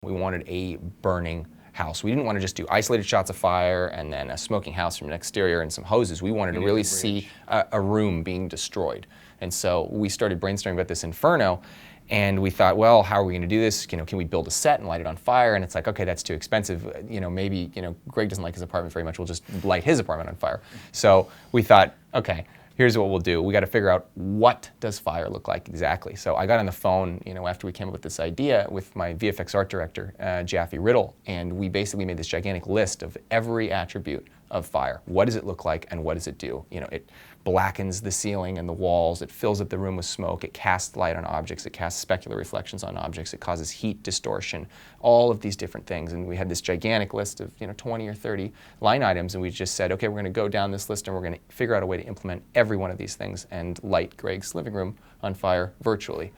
We wanted a burning house. We didn't want to just do isolated shots of fire and then a smoking house from an exterior and some hoses. We wanted to really see a room being destroyed. And so we started brainstorming about this inferno, and we thought, well, how are we going to do this? Can we build a set and light it on fire? And it's like, okay, that's too expensive. Maybe Greg doesn't like his apartment very much. We'll just light his apartment on fire. So we thought, okay, here's what we'll do. We got to figure out, what does fire look like exactly? So I got on the phone, after we came up with this idea, with my VFX art director, Jaffe Riddle, and we basically made this gigantic list of every attribute of fire. What does it look like, and what does it do? It blackens the ceiling and the walls. It fills up the room with smoke. It casts light on objects. It casts specular reflections on objects. It causes heat distortion. All of these different things. And we had this gigantic list of 20 or 30 line items, and we just said, okay, we're going to go down this list and we're going to figure out a way to implement every one of these things and light Greg's living room on fire virtually.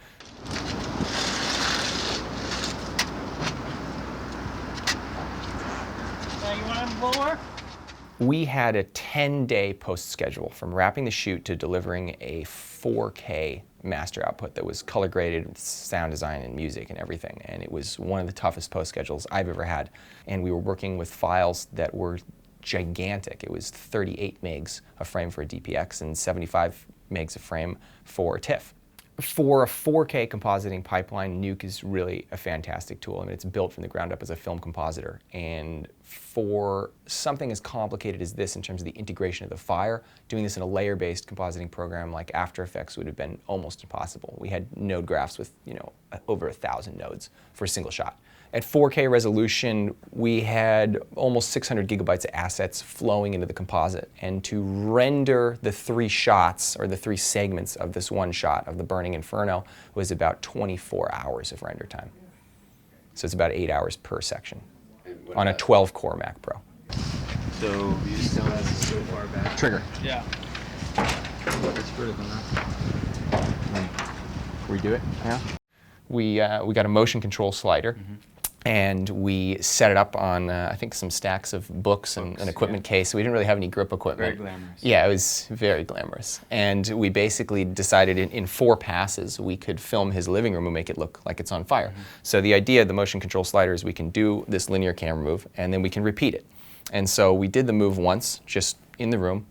You want to blow more? We had a 10-day post schedule from wrapping the shoot to delivering a 4K master output that was color graded, sound design and music and everything. And it was one of the toughest post schedules I've ever had. And we were working with files that were gigantic. It was 38 megs a frame for a DPX and 75 megs a frame for a TIFF. For a 4K compositing pipeline, Nuke is really a fantastic tool. I mean, it's built from the ground up as a film compositor. And for something as complicated as this in terms of the integration of the fire, doing this in a layer-based compositing program like After Effects would have been almost impossible. We had node graphs with, over 1,000 nodes for a single shot. At 4K resolution, we had almost 600 gigabytes of assets flowing into the composite. And to render the 3 shots, or the 3 segments of this one shot of the burning inferno, was about 24 hours of render time. So it's about 8 hours per section on a 12-core Mac Pro. So you still have so far back. Trigger. Yeah. It's further than that. Redo it? Yeah. We got a motion control slider. Mm-hmm. And we set it up on, I think, some stacks of books and an equipment case. So we didn't really have any grip equipment. Very glamorous. Yeah, it was very glamorous. And we basically decided in 4 passes we could film his living room and make it look like it's on fire. Mm-hmm. So the idea of the motion control slider is we can do this linear camera move and then we can repeat it. And so we did the move once, just in the room,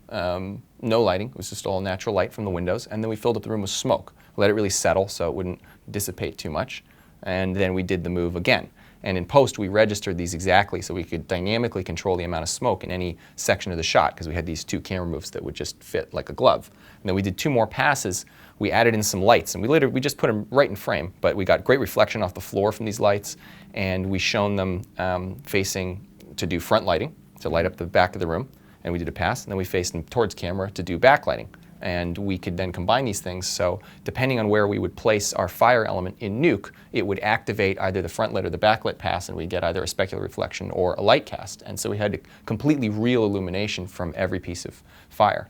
no lighting. It was just all natural light from the windows. And then we filled up the room with smoke. Let it really settle so it wouldn't dissipate too much. And then we did the move again. And in post, we registered these exactly so we could dynamically control the amount of smoke in any section of the shot, because we had these 2 camera moves that would just fit like a glove. And then we did 2 more passes. We added in some lights, and we just put them right in frame, but we got great reflection off the floor from these lights, and we shone them facing to do front lighting, to light up the back of the room, and we did a pass, and then we faced them towards camera to do backlighting. And we could then combine these things, so depending on where we would place our fire element in Nuke, it would activate either the front lit or the backlit pass, and we'd get either a specular reflection or a light cast. And so we had a completely real illumination from every piece of fire.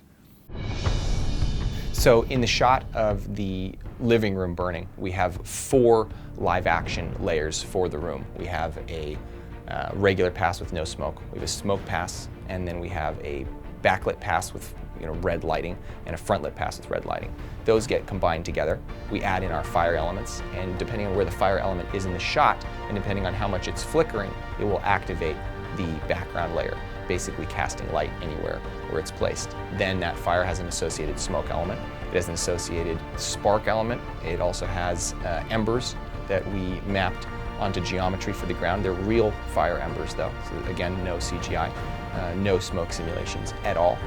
So in the shot of the living room burning, we have 4 live action layers for the room. We have a regular pass with no smoke, we have a smoke pass, and then we have a backlit pass with red lighting and a front lit pass with red lighting. Those get combined together. We add in our fire elements, and depending on where the fire element is in the shot and depending on how much it's flickering, it will activate the background layer, basically casting light anywhere where it's placed. Then that fire has an associated smoke element. It has an associated spark element. It also has embers that we mapped onto geometry for the ground. They're real fire embers though, so again, no CGI, no smoke simulations at all.